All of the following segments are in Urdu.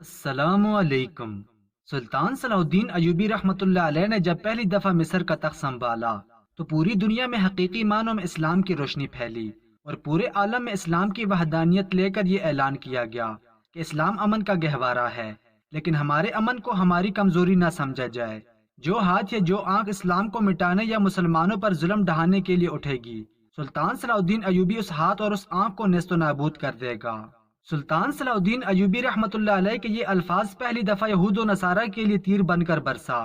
السلام علیکم۔ سلطان صلاح الدین ایوبی رحمۃ اللہ علیہ نے جب پہلی دفعہ مصر کا تخت سنبھالا تو پوری دنیا میں حقیقی معنوں میں اسلام کی روشنی پھیلی اور پورے عالم میں اسلام کی وحدانیت لے کر یہ اعلان کیا گیا کہ اسلام امن کا گہوارہ ہے، لیکن ہمارے امن کو ہماری کمزوری نہ سمجھا جائے۔ جو ہاتھ یا جو آنکھ اسلام کو مٹانے یا مسلمانوں پر ظلم ڈھانے کے لیے اٹھے گی، سلطان صلاح الدین ایوبی اس ہاتھ اور اس آنکھ کو نیست و نابود کر دے گا۔ سلطان صلاح الدین ایوبی رحمۃ اللہ علیہ کے یہ الفاظ پہلی دفعہ یہود و نصارہ کے لیے تیر بن کر برسا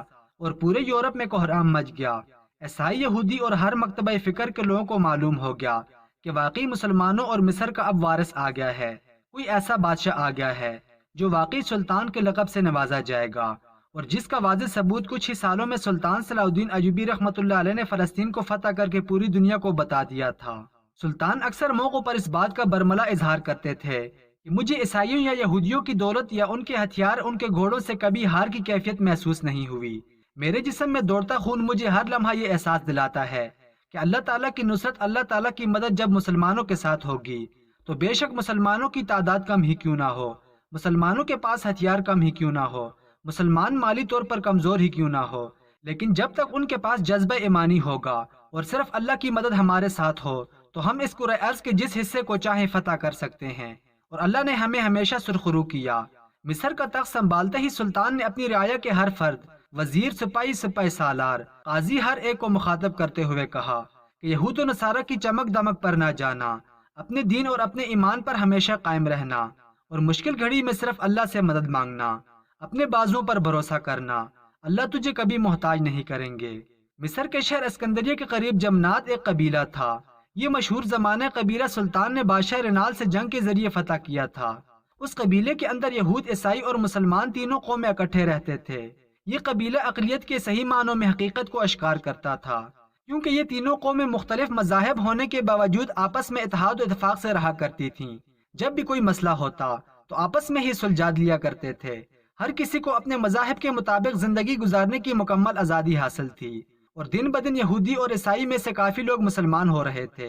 اور پورے یورپ میں کوہرام مچ گیا۔ عیسائی، یہودی اور ہر مکتبہ فکر کے لوگوں کو معلوم ہو گیا کہ واقعی مسلمانوں اور مصر کا اب وارث آ گیا ہے، کوئی ایسا بادشاہ آ گیا ہے جو واقعی سلطان کے لقب سے نوازا جائے گا، اور جس کا واضح ثبوت کچھ ہی سالوں میں سلطان صلاح الدین ایوبی رحمۃ اللہ علیہ نے فلسطین کو فتح کر کے پوری دنیا کو بتا دیا تھا۔ سلطان اکثر موقعوں پر اس بات کا برملا اظہار کرتے تھے کہ مجھے عیسائیوں یا یہودیوں کی دولت یا ان کے ہتھیار، ان کے گھوڑوں سے کبھی ہار کی کیفیت محسوس نہیں ہوئی۔ میرے جسم میں دوڑتا خون مجھے ہر لمحہ یہ احساس دلاتا ہے کہ اللہ تعالیٰ کی نصرت، اللہ تعالیٰ کی مدد جب مسلمانوں کے ساتھ ہوگی تو بے شک مسلمانوں کی تعداد کم ہی کیوں نہ ہو، مسلمانوں کے پاس ہتھیار کم ہی کیوں نہ ہو، مسلمان مالی طور پر کمزور ہی کیوں نہ ہو، لیکن جب تک ان کے پاس جذبہ ایمانی ہوگا اور صرف اللہ کی مدد ہمارے ساتھ ہو تو ہم اس کرۂ ارض کے جس حصے کو چاہیں فتح کر سکتے ہیں۔ اور اللہ نے ہمیں ہمیشہ سرخرو کیا۔ مصر کا تخت سنبھالتے ہی سلطان نے اپنی رعایا کے ہر فرد، وزیر، سپاہی، سپہ سالار، قاضی، ہر ایک کو مخاطب کرتے ہوئے کہا کہ یہود و نصارہ کی چمک دمک پر نہ جانا، اپنے دین اور اپنے ایمان پر ہمیشہ قائم رہنا، اور مشکل گھڑی میں صرف اللہ سے مدد مانگنا، اپنے بازوؤں پر بھروسہ کرنا، اللہ تجھے کبھی محتاج نہیں کریں گے۔ مصر کے شہر اسکندریہ کے قریب جمنات ایک قبیلہ تھا۔ یہ مشہور زمانہ قبیلہ سلطان نے بادشاہ رینال سے جنگ کے ذریعے فتح کیا تھا۔ اس قبیلے کے اندر یہود، عیسائی اور مسلمان تینوں قومیں اکٹھے رہتے تھے۔ یہ قبیلہ اقلیت کے صحیح معنوں میں حقیقت کو اشکار کرتا تھا، کیونکہ یہ تینوں قومیں مختلف مذاہب ہونے کے باوجود آپس میں اتحاد و اتفاق سے رہا کرتی تھیں۔ جب بھی کوئی مسئلہ ہوتا تو آپس میں ہی سلجھا لیا کرتے تھے۔ ہر کسی کو اپنے مذاہب کے مطابق زندگی گزارنے کی مکمل آزادی حاصل تھی، اور دن بدن یہودی اور عیسائی میں سے کافی لوگ مسلمان ہو رہے تھے۔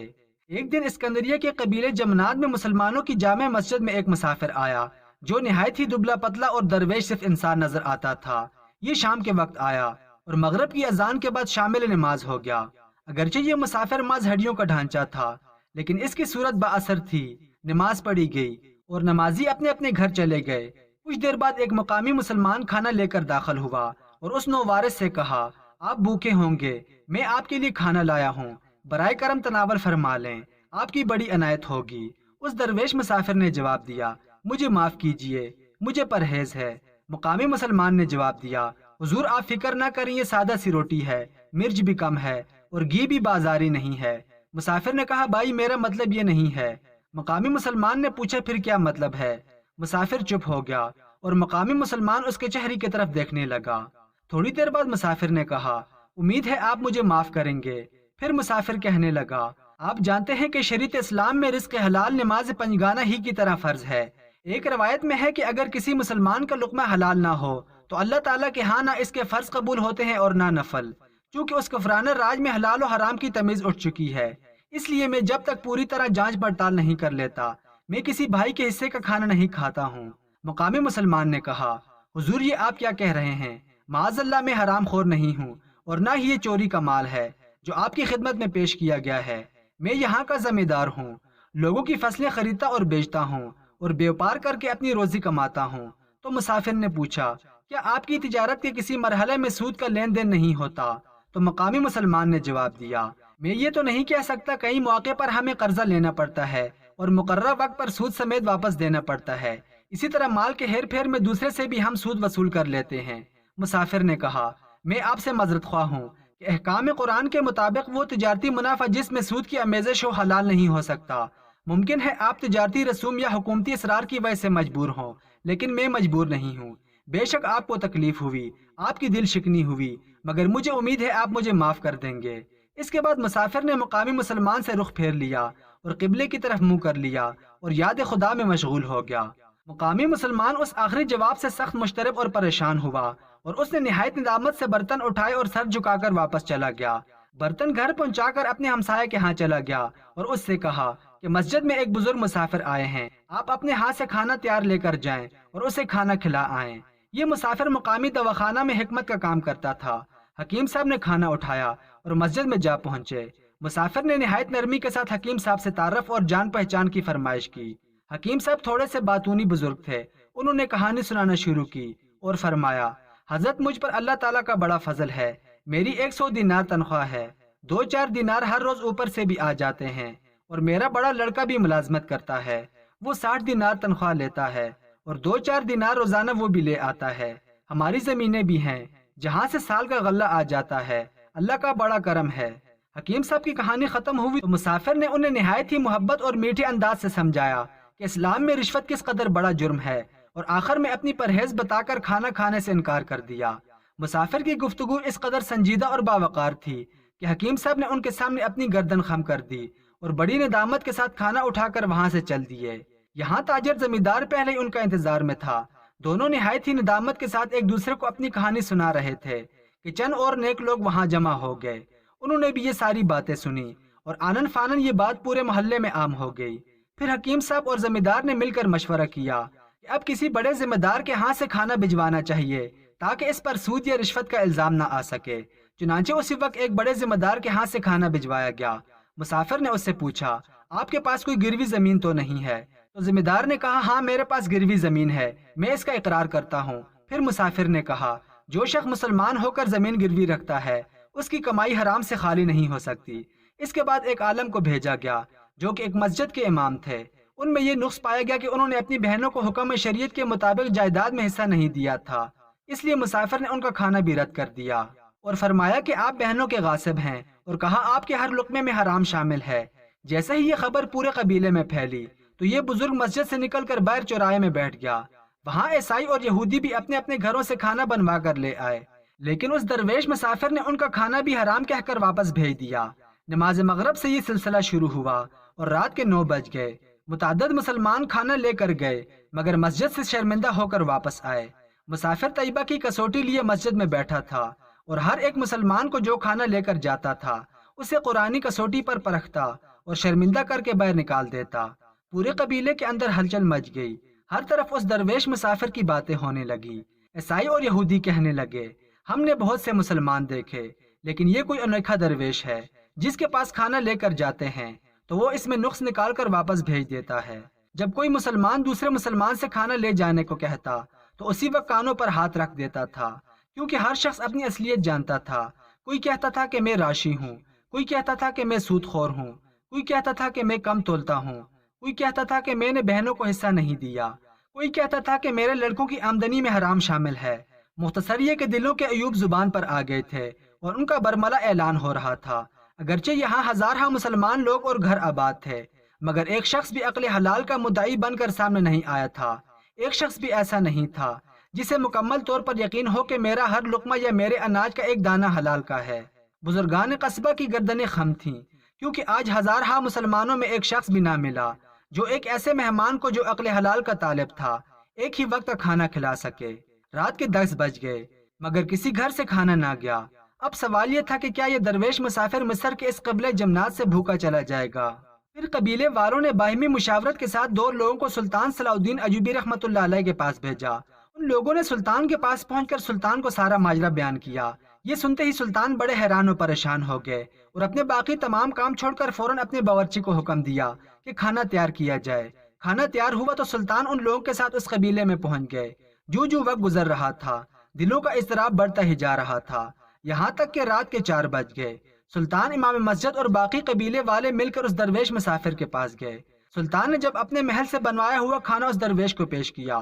ایک دن اسکندریہ کے قبیلے جمناد میں مسلمانوں کی جامع مسجد میں ایک مسافر آیا جو نہایت ہی دبلا پتلا اور درویش صرف انسان نظر آتا تھا۔ یہ شام کے وقت آیا اور مغرب کی اذان کے بعد شامل نماز ہو گیا۔ اگرچہ یہ مسافر ماز ہڈیوں کا ڈھانچہ تھا، لیکن اس کی صورت با اثر تھی۔ نماز پڑھی گئی اور نمازی اپنے اپنے گھر چلے گئے۔ کچھ دیر بعد ایک مقامی مسلمان کھانا لے کر داخل ہوا اور اس نووارث سے کہا، آپ بھوکے ہوں گے، میں آپ کے لیے کھانا لایا ہوں، برائے کرم تناول فرما لیں، آپ کی بڑی عنایت ہوگی۔ اس درویش مسافر نے جواب دیا، مجھے معاف کیجئے، مجھے پرہیز ہے۔ مقامی مسلمان نے جواب دیا، حضور آپ فکر نہ کریں، یہ سادہ سی روٹی ہے، مرچ بھی کم ہے اور گھی بھی بازاری نہیں ہے۔ مسافر نے کہا، بھائی میرا مطلب یہ نہیں ہے۔ مقامی مسلمان نے پوچھا، پھر کیا مطلب ہے؟ مسافر چپ ہو گیا اور مقامی مسلمان اس کے چہرے کی طرف دیکھنے لگا۔ تھوڑی دیر بعد مسافر نے کہا، امید ہے آپ مجھے معاف کریں گے۔ پھر مسافر کہنے لگا، آپ جانتے ہیں کہ شریعت اسلام میں رزق حلال نماز پنجگانہ ہی کی طرح فرض ہے۔ ایک روایت میں ہے کہ اگر کسی مسلمان کا لقمہ حلال نہ ہو تو اللہ تعالیٰ کے ہاں نہ اس کے فرض قبول ہوتے ہیں اور نہ نفل، چونکہ اس کفرانہ راج میں حلال و حرام کی تمیز اٹھ چکی ہے۔ اس لیے میں جب تک پوری طرح جانچ پڑتال نہیں کر لیتا، میں کسی بھائی کے حصے کا کھانا نہیں کھاتا ہوں۔ مقامی مسلمان نے کہا، حضور یہ آپ کیا کہہ رہے ہیں؟ معاذ اللہ، میں حرام خور نہیں ہوں اور نہ ہی یہ چوری کا مال ہے جو آپ کی خدمت میں پیش کیا گیا ہے۔ میں یہاں کا ذمہ دار ہوں، لوگوں کی فصلیں خریدتا اور بیچتا ہوں اور بیوپار کر کے اپنی روزی کماتا ہوں۔ تو مسافر نے پوچھا، کیا آپ کی تجارت کے کسی مرحلے میں سود کا لین دین نہیں ہوتا؟ تو مقامی مسلمان نے جواب دیا، میں یہ تو نہیں کہہ سکتا، کئی موقع پر ہمیں قرضہ لینا پڑتا ہے اور مقررہ وقت پر سود سمیت واپس دینا پڑتا ہے۔ اسی طرح مال کے ہیر پھیر میں دوسرے سے بھی ہم سود وصول کر لیتے ہیں۔ مسافر نے کہا، میں آپ سے معذرت خواہ ہوں کہ احکام قرآن کے مطابق وہ تجارتی منافع جس میں سود کی آمیزش ہو حلال نہیں ہو سکتا۔ ممکن ہے آپ تجارتی رسوم یا حکومتی اصرار کی وجہ سے مجبور ہوں، لیکن میں مجبور نہیں ہوں۔ بے شک آپ کو تکلیف ہوئی، آپ کی دل شکنی ہوئی، مگر مجھے امید ہے آپ مجھے معاف کر دیں گے۔ اس کے بعد مسافر نے مقامی مسلمان سے رخ پھیر لیا اور قبلے کی طرف منہ کر لیا اور یاد خدا میں مشغول ہو گیا۔ مقامی مسلمان اس آخری جواب سے سخت مشترب اور پریشان ہوا اور اس نے نہایت ندامت سے برتن اٹھائے اور سر جھکا کر واپس چلا گیا۔ برتن گھر پہنچا کر اپنے ہمسائے کے ہاں چلا گیا اور اس سے کہا کہ مسجد میں ایک بزرگ مسافر آئے ہیں، آپ اپنے ہاتھ سے کھانا تیار لے کر جائیں اور اسے کھانا کھلا آئیں۔ یہ مسافر مقامی دواخانہ میں حکمت کا کام کرتا تھا۔ حکیم صاحب نے کھانا اٹھایا اور مسجد میں جا پہنچے۔ مسافر نے نہایت نرمی کے ساتھ حکیم صاحب سے تعارف اور جان پہچان کی فرمائش کی۔ حکیم صاحب تھوڑے سے باتونی بزرگ تھے۔ انہوں نے کہانی سنانا شروع کی اور فرمایا، حضرت مجھ پر اللہ تعالیٰ کا بڑا فضل ہے۔ میری 100 دینار تنخواہ ہے، 2-4 دینار ہر روز اوپر سے بھی آ جاتے ہیں، اور میرا بڑا لڑکا بھی ملازمت کرتا ہے، وہ 60 دینار تنخواہ لیتا ہے، اور 2-4 دینار روزانہ وہ بھی لے آتا ہے۔ ہماری زمینیں بھی ہیں جہاں سے سال کا غلہ آ جاتا ہے، اللہ کا بڑا کرم ہے۔ حکیم صاحب کی کہانی ختم ہوئی تو مسافر نے انہیں نہایت ہی محبت اور میٹھے انداز سے سمجھایا کہ اسلام میں رشوت کس قدر بڑا جرم ہے، اور آخر میں اپنی پرہیز بتا کر کھانا کھانے سے انکار کر دیا۔ مسافر کی گفتگو اس قدر سنجیدہ اور باوقار تھی کہ حکیم صاحب نے ان کے سامنے اپنی گردن خم کر دی اور بڑی ندامت کے ساتھ کھانا اٹھا کر وہاں سے چل دیے۔ یہاں تاجر زمیندار پہلے ہی ان کا انتظار میں تھا۔ دونوں نہایت ہی ندامت کے ساتھ ایک دوسرے کو اپنی کہانی سنا رہے تھے کہ چند اور نیک لوگ وہاں جمع ہو گئے۔ انہوں نے بھی یہ ساری باتیں سنی اور آنن فانن یہ بات پورے محلے میں عام ہو گئی۔ پھر حکیم صاحب اور زمیندار نے مل کر مشورہ کیا کہ اب کسی بڑے ذمہ دار کے ہاتھ سے کھانا بھجوانا چاہیے تاکہ اس پر سود یا رشوت کا الزام نہ آ سکے۔ چنانچہ اسی وقت ایک بڑے ذمہ دار کے ہاتھ سے کھانا بھجوایا گیا۔ مسافر نے اس سے پوچھا، آپ کے پاس کوئی گروی زمین تو نہیں ہے؟ تو ذمہ دار نے کہا، ہاں میرے پاس گروی زمین ہے، میں اس کا اقرار کرتا ہوں۔ پھر مسافر نے کہا، جو شخص مسلمان ہو کر زمین گروی رکھتا ہے اس کی کمائی حرام سے خالی نہیں ہو سکتی۔ اس کے بعد ایک عالم کو بھیجا گیا جو کہ ایک مسجد کے امام تھے۔ ان میں یہ نقص پایا گیا کہ انہوں نے اپنی بہنوں کو حکم شریعت کے مطابق جائیداد میں حصہ نہیں دیا تھا، اس لیے مسافر نے ان کا کھانا بھی رد کر دیا اور فرمایا کہ آپ بہنوں کے غاصب ہیں، اور کہا آپ کے ہر لقمے میں حرام شامل ہے۔ جیسے ہی یہ خبر پورے قبیلے میں پھیلی تو یہ بزرگ مسجد سے نکل کر باہر چوراہے میں بیٹھ گیا۔ وہاں عیسائی اور یہودی بھی اپنے اپنے گھروں سے کھانا بنوا کر لے آئے، لیکن اس درویش مسافر نے ان کا کھانا بھی حرام کہہ کر واپس بھیج دیا۔ نماز مغرب سے یہ سلسلہ شروع ہوا اور رات کے 9 بج گئے۔ متعدد مسلمان کھانا لے کر گئے مگر مسجد سے شرمندہ ہو کر واپس آئے۔ مسافر طیبہ کی کسوٹی لیے مسجد میں بیٹھا تھا اور ہر ایک مسلمان کو جو کھانا لے کر جاتا تھا اسے قرآنی کسوٹی پر پرکھتا اور شرمندہ کر کے باہر نکال دیتا۔ پورے قبیلے کے اندر ہلچل مچ گئی، ہر طرف اس درویش مسافر کی باتیں ہونے لگی۔ عیسائی اور یہودی کہنے لگے، ہم نے بہت سے مسلمان دیکھے لیکن یہ کوئی انوکھا درویش ہے، جس کے پاس کھانا لے کر جاتے ہیں تو وہ اس میں نقص نکال کر واپس بھیج دیتا ہے۔ جب کوئی مسلمان دوسرے مسلمان سے کھانا لے جانے کو کہتا تو اسی وقت کانوں پر ہاتھ رکھ دیتا تھا، کیونکہ ہر شخص اپنی اصلیت جانتا تھا۔ کوئی کہتا تھا کہ میں راشی ہوں، کوئی کہتا تھا کہ میں سود خور ہوں، کوئی کہتا تھا کہ میں کم تولتا ہوں، کوئی کہتا تھا کہ میں نے بہنوں کو حصہ نہیں دیا، کوئی کہتا تھا کہ میرے لڑکوں کی آمدنی میں حرام شامل ہے۔ مختصر یہ کہ دلوں کے عیوب زبان پر آ گئے تھے اور ان کا برملا اعلان ہو رہا تھا۔ اگرچہ یہاں ہزارہ مسلمان لوگ اور گھر آباد تھے مگر ایک شخص بھی عقل حلال کا مدعی بن کر سامنے نہیں آیا تھا۔ ایک شخص بھی ایسا نہیں تھا جسے مکمل طور پر یقین ہو کہ میرا ہر لقمہ یا میرے اناج کا ایک دانہ حلال کا ہے۔ بزرگان قصبہ کی گردنیں خم تھیں، کیونکہ آج ہزارہ مسلمانوں میں ایک شخص بھی نہ ملا جو ایک ایسے مہمان کو جو عقل حلال کا طالب تھا ایک ہی وقت کا کھانا کھلا سکے۔ رات کے 10 بج گئے مگر کسی گھر سے کھانا نہ گیا۔ اب سوال یہ تھا کہ کیا یہ درویش مسافر مصر کے اس قبلے جمنات سے بھوکا چلا جائے گا؟ پھر قبیلے والوں نے باہمی مشاورت کے ساتھ 2 لوگوں کو سلطان صلاح الدین ایوبی رحمۃ اللہ علیہ کے پاس بھیجا۔ ان لوگوں نے سلطان کے پاس پہنچ کر سلطان کو سارا ماجرا بیان کیا۔ یہ سنتے ہی سلطان بڑے حیران و پریشان ہو گئے اور اپنے باقی تمام کام چھوڑ کر فوراً اپنے باورچی کو حکم دیا کہ کھانا تیار کیا جائے۔ کھانا تیار ہوا تو سلطان ان لوگوں کے ساتھ اس قبیلے میں پہنچ گئے۔ جو وقت گزر رہا تھا دلوں کا اضطراب بڑھتا ہی جا رہا تھا، یہاں تک کہ رات کے 4 بج گئے۔ سلطان، امام مسجد اور باقی قبیلے والے مل کر اس درویش مسافر کے پاس گئے۔ سلطان نے جب اپنے محل سے بنوایا ہوا کھانا اس درویش کو پیش کیا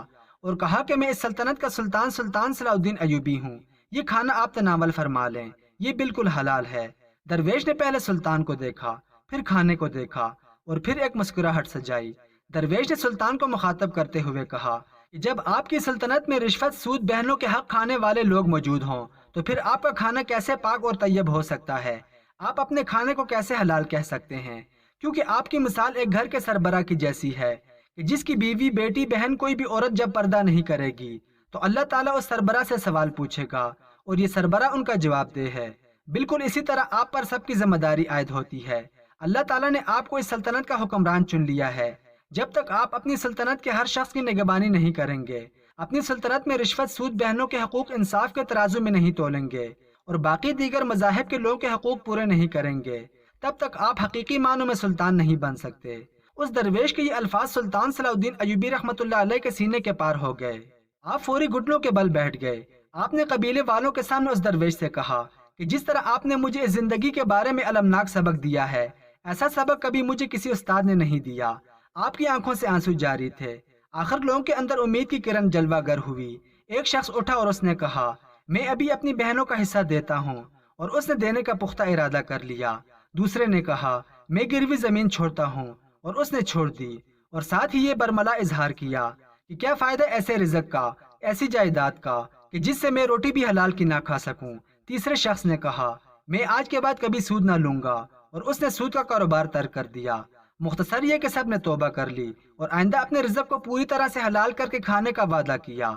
اور کہا کہ میں اس سلطنت کا سلطان صلاح الدین ایوبی ہوں، یہ کھانا آپ تناول فرما لیں، یہ بالکل حلال ہے۔ درویش نے پہلے سلطان کو دیکھا، پھر کھانے کو دیکھا اور پھر ایک مسکراہٹ سجائی۔ درویش نے سلطان کو مخاطب کرتے ہوئے کہا کہ جب آپ کی سلطنت میں رشوت، سود، بہنوں کے حق کھانے والے لوگ موجود ہوں تو پھر آپ کا کھانا کیسے پاک اور طیب ہو سکتا ہے؟ آپ اپنے کھانے کو کیسے حلال کہہ سکتے ہیں؟ کیونکہ آپ کی مثال ایک گھر کے سربراہ کی جیسی ہے کہ جس کی بیوی، بیٹی، بہن، کوئی بھی عورت جب پردہ نہیں کرے گی تو اللہ تعالیٰ اس سربراہ سے سوال پوچھے گا اور یہ سربراہ ان کا جواب دہ ہے۔ بالکل اسی طرح آپ پر سب کی ذمہ داری عائد ہوتی ہے۔ اللہ تعالیٰ نے آپ کو اس سلطنت کا حکمران چن لیا ہے۔ جب تک آپ اپنی سلطنت کے ہر شخص کی نگہبانی نہیں کریں گے، اپنی سلطنت میں رشوت، سود، بہنوں کے حقوق انصاف کے ترازو میں نہیں تولیں گے اور باقی دیگر مذاہب کے لوگوں کے حقوق پورے نہیں کریں گے، تب تک آپ حقیقی معنوں میں سلطان نہیں بن سکتے۔ اس درویش کے یہ الفاظ سلطان صلاح الدین ایوبی رحمۃ اللہ علیہ کے سینے کے پار ہو گئے۔ آپ فوری گھٹنوں کے بل بیٹھ گئے۔ آپ نے قبیلے والوں کے سامنے اس درویش سے کہا کہ جس طرح آپ نے مجھے اس زندگی کے بارے میں المناک سبق دیا ہے، ایسا سبق کبھی مجھے کسی استاد نے نہیں دیا۔ آپ کی آنکھوں سے آنسو جاری تھے۔ آخر لوگوں کے اندر امید کی کرن جلوہ گر ہوئی۔ ایک شخص اٹھا اور اس نے کہا، میں ابھی اپنی بہنوں کا حصہ دیتا ہوں، اور اس نے دینے کا پختہ ارادہ کر لیا۔ دوسرے نے کہا، میں گروی زمین چھوڑتا ہوں، اور اس نے چھوڑ دی، اور ساتھ ہی یہ برملا اظہار کیا کہ کیا فائدہ ایسے رزق کا، ایسی جائیداد کا کہ جس سے میں روٹی بھی حلال کی نہ کھا سکوں۔ تیسرے شخص نے کہا، میں آج کے بعد کبھی سود نہ لوں گا، اور اس نے سود کا کاروبار ترک کر دیا۔ مختصر یہ کہ سب نے توبہ کر لی اور آئندہ اپنے رزق کو پوری طرح سے حلال کر کے کھانے کا وعدہ کیا۔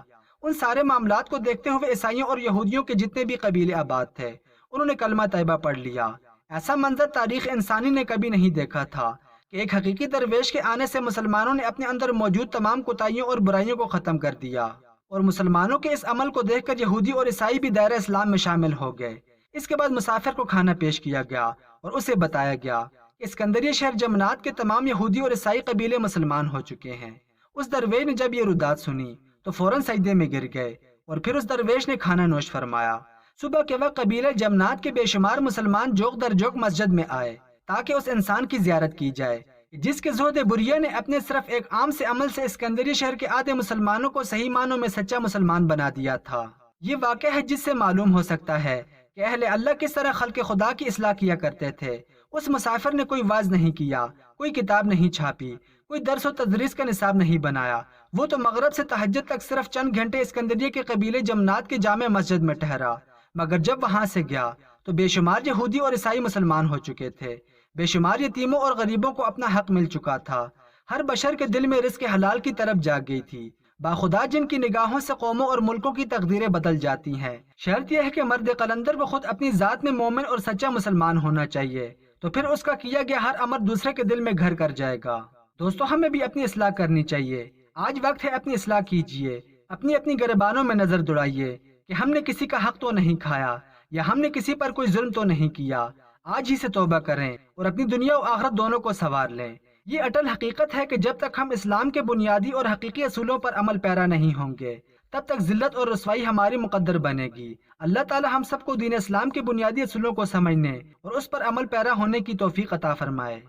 ان سارے معاملات کو دیکھتے ہوئے عیسائیوں اور یہودیوں کے جتنے بھی قبیلے آباد تھے، انہوں نے کلمہ طیبہ پڑھ لیا۔ ایسا منظر تاریخ انسانی نے کبھی نہیں دیکھا تھا کہ ایک حقیقی درویش کے آنے سے مسلمانوں نے اپنے اندر موجود تمام کوتاہیوں اور برائیوں کو ختم کر دیا، اور مسلمانوں کے اس عمل کو دیکھ کر یہودی اور عیسائی بھی دائرہ اسلام میں شامل ہو گئے۔ اس کے بعد مسافر کو کھانا پیش کیا گیا اور اسے بتایا گیا کہ اسکندریہ شہر جمنات کے تمام یہودی اور عیسائی قبیلے مسلمان ہو چکے ہیں۔ اس درویش نے جب یہ رودات سنی تو فوراً سجدے میں گر گئے، اور پھر اس درویش نے کھانا نوش فرمایا۔ صبح کے وقت قبیلہ جمنات کے بے شمار مسلمان جوق در جوق مسجد میں آئے تاکہ اس انسان کی زیارت کی جائے جس کے زہد بریہ نے اپنے صرف ایک عام سے عمل سے اسکندریہ شہر کے آدھے مسلمانوں کو صحیح معنوں میں سچا مسلمان بنا دیا تھا۔ یہ واقعہ ہے جس سے معلوم ہو سکتا ہے کہ اہل اللہ کس طرح خلق خدا کی اصلاح کیا کرتے تھے۔ اس مسافر نے کوئی واعظ نہیں کیا، کوئی کتاب نہیں چھاپی، کوئی درس و تدریس کا نصاب نہیں بنایا۔ وہ تو مغرب سے تہجد تک صرف چند گھنٹے اسکندریہ کے قبیلے جمنات کے جامع مسجد میں ٹھہرا، مگر جب وہاں سے گیا تو بے شمار یہودی اور عیسائی مسلمان ہو چکے تھے۔ بے شمار یتیموں اور غریبوں کو اپنا حق مل چکا تھا۔ ہر بشر کے دل میں رزق حلال کی طرف جاگ گئی تھی۔ باخدا جن کی نگاہوں سے قوموں اور ملکوں کی تقدیریں بدل جاتی ہیں۔ شرط یہ ہے کہ مرد قلندر کو خود اپنی ذات میں مومن اور سچا مسلمان ہونا چاہیے، تو پھر اس کا کیا گیا ہر امر دوسرے کے دل میں گھر کر جائے گا۔ دوستو، ہمیں بھی اپنی اصلاح کرنی چاہیے۔ آج وقت ہے اپنی اصلاح کیجئے۔ اپنی گریبانوں میں نظر دوڑائیے کہ ہم نے کسی کا حق تو نہیں کھایا، یا ہم نے کسی پر کوئی ظلم تو نہیں کیا۔ آج ہی سے توبہ کریں اور اپنی دنیا و آخرت دونوں کو سنوار لیں۔ یہ اٹل حقیقت ہے کہ جب تک ہم اسلام کے بنیادی اور حقیقی اصولوں پر عمل پیرا نہیں ہوں گے، تب تک ذلت اور رسوائی ہماری مقدر بنے گی۔ اللہ تعالی ہم سب کو دین اسلام کے بنیادی اصولوں کو سمجھنے اور اس پر عمل پیرا ہونے کی توفیق عطا فرمائے۔